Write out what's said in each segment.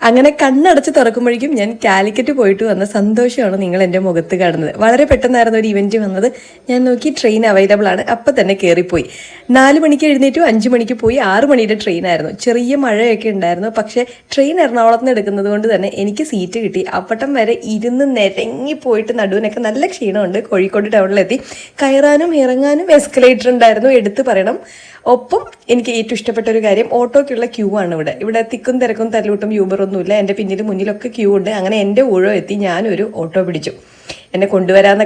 അങ്ങനെ കണ്ണടച്ച് തുറക്കുമ്പോഴേക്കും ഞാൻ കാലിക്കറ്റ് പോയിട്ട് വന്ന സന്തോഷമാണ് നിങ്ങൾ എൻ്റെ മുഖത്ത് കാണുന്നത്. വളരെ പെട്ടെന്നായിരുന്നു ഒരു ഇവൻറ്റ് വന്നത്. ഞാൻ നോക്കി ട്രെയിൻ അവൈലബിൾ ആണ്, അപ്പം തന്നെ കയറിപ്പോയി. 4 മണിക്ക് എഴുന്നേറ്റു, 5 മണിക്ക് പോയി. 6 മണിയുടെ ട്രെയിനായിരുന്നു. ചെറിയ മഴയൊക്കെ ഉണ്ടായിരുന്നു, പക്ഷേ ട്രെയിൻ എറണാകുളത്ത് നിന്ന് എടുക്കുന്നത് കൊണ്ട് തന്നെ എനിക്ക് സീറ്റ് കിട്ടി. അപ്പട്ടം വരെ ഇരുന്ന് നിരങ്ങി പോയിട്ട് നടുവിനൊക്കെ നല്ല ക്ഷീണമുണ്ട്. കോഴിക്കോട് ടൗണിലെത്തി. കയറാനും ഇറങ്ങാനും എസ്കലേറ്റർ ഉണ്ടായിരുന്നു, എടുത്ത് പറയണം. ഒപ്പം എനിക്ക് ഏറ്റവും ഇഷ്ടപ്പെട്ട ഒരു കാര്യം, ഓട്ടോയ്ക്കുള്ള ക്യൂ ആണ് ഇവിടെ തിക്കും തിരക്കും തല്ലൂട്ടും യൂബറൊന്നുമില്ല. എൻ്റെ പിന്നിലും മുന്നിലൊക്കെ ക്യൂ ഉണ്ട്. അങ്ങനെ എൻ്റെ ഊഴം എത്തി, ഞാനൊരു ഓട്ടോ പിടിച്ചു. എന്നെ കൊണ്ടുവരാൻ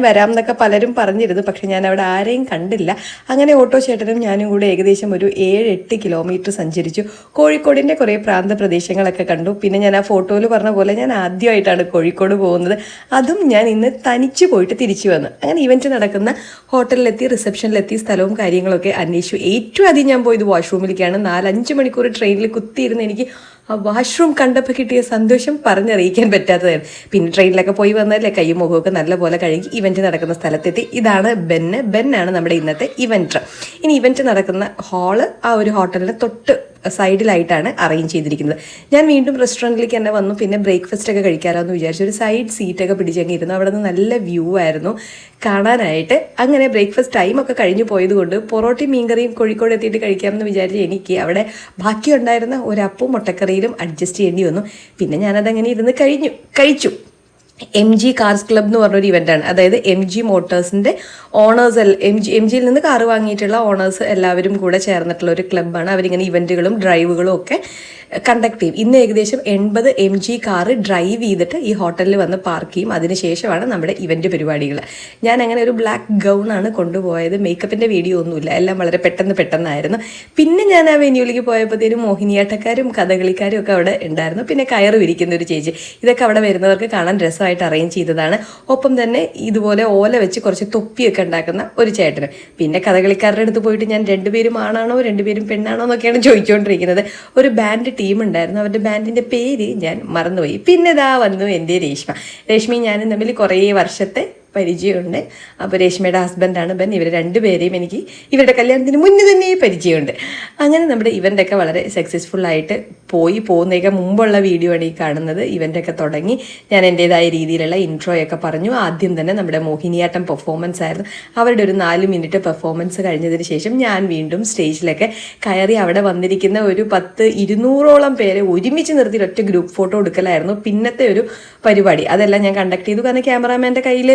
വരാം എന്നൊക്കെ പലരും പറഞ്ഞിരുന്നു, പക്ഷെ ഞാൻ അവിടെ ആരെയും കണ്ടില്ല. അങ്ങനെ ഓട്ടോ ചേട്ടനും ഞാനും കൂടെ ഏകദേശം ഒരു 7-8 കിലോമീറ്റർ സഞ്ചരിച്ചു. കോഴിക്കോടിൻ്റെ കുറേ പ്രാന്തപ്രദേശങ്ങളൊക്കെ കണ്ടു. പിന്നെ ഞാൻ ആ ഫോട്ടോയിൽ പറഞ്ഞ പോലെ ഞാൻ ആദ്യമായിട്ടാണ് കോഴിക്കോട് പോകുന്നത്. അതും ഞാൻ ഇന്ന് തനിച്ച് പോയിട്ട് തിരിച്ചു വന്നു. അങ്ങനെ ഇവൻറ്റ് നടക്കുന്ന ഹോട്ടലിലെത്തി, റിസപ്ഷനിലെത്തി, സ്ഥലവും കാര്യങ്ങളൊക്കെ അന്വേഷിച്ചു. ഏറ്റവും ആദ്യം ഞാൻ പോയത് വാഷ്റൂമിലേക്കാണ്. 4-5 മണിക്കൂർ ട്രെയിനിൽ കുത്തിയിരുന്ന് എനിക്ക് ആ വാഷ്റൂം കണ്ടപ്പോൾ കിട്ടിയ സന്തോഷം പറഞ്ഞറിയിക്കാൻ പറ്റാത്തതായിരുന്നു. പിന്നെ ട്രെയിനിലൊക്കെ പോയി വന്നതല്ലേ, കൈയും മുഖമൊക്കെ നല്ലപോലെ കഴുകി ഇവൻറ്റ് നടക്കുന്ന സ്ഥലത്തെത്തി. ഇതാണ് ബെന്നാണ് നമ്മുടെ ഇന്നത്തെ ഇവൻറ്റ്. ഇനി ഇവൻറ്റ് നടക്കുന്ന ഹാള് ആ ഒരു ഹോട്ടലിന് തൊട്ട് സൈഡിലായിട്ടാണ് അറേഞ്ച് ചെയ്തിരിക്കുന്നത്. ഞാൻ വീണ്ടും റെസ്റ്റോറൻറ്റിലേക്ക് തന്നെ വന്നു. പിന്നെ ബ്രേക്ക്ഫാസ്റ്റ് ഒക്കെ കഴിക്കാമെന്ന് വിചാരിച്ചു. ഒരു സൈഡ് സീറ്റൊക്കെ പിടിച്ചങ്ങ് ഇരുന്നു. അവിടെ നിന്ന് നല്ല വ്യൂ ആയിരുന്നു കാണാനായിട്ട്. അങ്ങനെ ബ്രേക്ക്ഫാസ്റ്റ് ടൈമൊക്കെ കഴിഞ്ഞു പോയതുകൊണ്ട് പൊറോട്ടയും മീൻകറിയും കോഴിക്കോട് എത്തിയിട്ട് കഴിക്കാമെന്ന് വിചാരിച്ച് എനിക്ക് അവിടെ ബാക്കിയുണ്ടായിരുന്ന ഒരു അപ്പവും മുട്ടക്കറിയിലും അഡ്ജസ്റ്റ് ചെയ്യേണ്ടി വന്നു. പിന്നെ ഞാനതങ്ങനെ ഇരുന്ന് കഴിച്ചു. MG കാർസ് ക്ലബ് എന്ന് പറഞ്ഞൊരു ഇവൻ്റാണ്. അതായത് MG മോട്ടോഴ്സിൻ്റെ ഓണേഴ്സ് MGയിൽ നിന്ന് കാറ് വാങ്ങിയിട്ടുള്ള ഓണേഴ്സ് എല്ലാവരും കൂടെ ചേർന്നിട്ടുള്ള ഒരു ക്ലബ്ബാണ്. അവരിങ്ങനെ ഇവൻറ്റുകളും ഡ്രൈവുകളും ഒക്കെ കണ്ടക്ട് ചെയ്യും. ഇന്ന് ഏകദേശം 80 MG കാറ് ഡ്രൈവ് ചെയ്തിട്ട് ഈ ഹോട്ടലിൽ വന്ന് പാർക്ക് ചെയ്യും. അതിനുശേഷമാണ് നമ്മുടെ ഇവൻറ്റ് പരിപാടികൾ. ഞാൻ അങ്ങനെ ഒരു ബ്ലാക്ക് ഗൗണാണ് കൊണ്ടുപോയത്. മേക്കപ്പിൻ്റെ വീഡിയോ ഒന്നുമില്ല, എല്ലാം വളരെ പെട്ടെന്നായിരുന്നു. പിന്നെ ഞാൻ ആ വെന്യൂവിലേക്ക് പോയപ്പോഴത്തേനും മോഹിനിയാട്ടക്കാരും കഥകളിക്കാരും ഒക്കെ അവിടെ ഉണ്ടായിരുന്നു. പിന്നെ കയറ് വിരിക്കുന്ന ഒരു ചേച്ചി. ഇതൊക്കെ അവിടെ വരുന്നവർക്ക് കാണാൻ രസമായിട്ട് അറേഞ്ച് ചെയ്തതാണ്. ഒപ്പം തന്നെ ഇതുപോലെ ഓല വെച്ച് കുറച്ച് തൊപ്പിയൊക്കെ ഉണ്ടാക്കുന്ന ഒരു ചേട്ടന്. പിന്നെ കഥകളിക്കാരുടെ അടുത്ത് പോയിട്ട് ഞാൻ 2 പേരും ആണാണോ 2 പേരും പെണ്ണാണോ എന്നൊക്കെയാണ് ചോദിച്ചുകൊണ്ടിരിക്കുന്നത്. ഒരു ബാൻഡ് ടീം ഉണ്ടായിരുന്നു, അവരുടെ ബാൻഡിൻ്റെ പേര് ഞാൻ മറന്നുപോയി. പിന്നെ ഇതാ വന്നു എൻ്റെ രേഷ്മയും ഞാനും തമ്മിൽ കുറേ വർഷത്തെ പരിചയമുണ്ട്. അപ്പോൾ രേഷ്മയുടെ ഹസ്ബൻഡാണ് ബെൻ. ഇവർ 2 പേരെയും എനിക്ക് ഇവരുടെ കല്യാണത്തിന് മുന്നേ തന്നെ പരിചയമുണ്ട്. അങ്ങനെ നമ്മുടെ ഇവൻ്റൊക്കെ വളരെ സക്സസ്ഫുള്ളായിട്ട് പോകുന്നതൊക്കെ മുമ്പുള്ള വീഡിയോ ആണ് ഈ കാണുന്നത്. ഇവൻ്റൊക്കെ തുടങ്ങി ഞാൻ എൻ്റേതായ രീതിയിലുള്ള ഇൻട്രോയൊക്കെ പറഞ്ഞു. ആദ്യം തന്നെ നമ്മുടെ മോഹിനിയാട്ടം പെർഫോമൻസ് ആയിരുന്നു. അവരുടെ ഒരു 4 മിനിറ്റ് പെർഫോമൻസ് കഴിഞ്ഞതിന് ശേഷം ഞാൻ വീണ്ടും സ്റ്റേജിലൊക്കെ കയറി. അവിടെ വന്നിരിക്കുന്ന ഒരു 200ഓളം പേരെ ഒരുമിച്ച് നിർത്തി ഒറ്റ ഗ്രൂപ്പ് ഫോട്ടോ എടുക്കലായിരുന്നു പിന്നത്തെ ഒരു പരിപാടി. അതെല്ലാം ഞാൻ കണ്ടക്ട് ചെയ്തു. കാരണം ക്യാമറാമാൻ്റെ കയ്യിൽ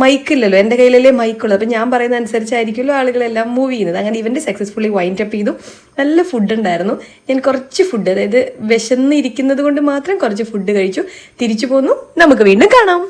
മൈക്കില്ലല്ലോ, എൻ്റെ കയ്യിലല്ലേ മൈക്കുള്ളൂ. അപ്പം ഞാൻ പറയുന്ന അനുസരിച്ചായിരിക്കുമല്ലോ ആളുകളെല്ലാം മൂവ് ചെയ്യുന്നത്. അങ്ങനെ ഇവൻ്റ് സക്സസ്ഫുള്ളി വൈൻഡ് അപ്പ് ചെയ്തു. നല്ല ഫുഡ് ഉണ്ടായിരുന്നു. ഞാൻ കുറച്ച് ഫുഡ്, അതായത് വിശന്നിരിക്കുന്നത് കൊണ്ട് മാത്രം കുറച്ച് ഫുഡ് കഴിച്ചു. തിരിച്ചു പോന്നു. നമുക്ക് വീണ്ടും കാണാം.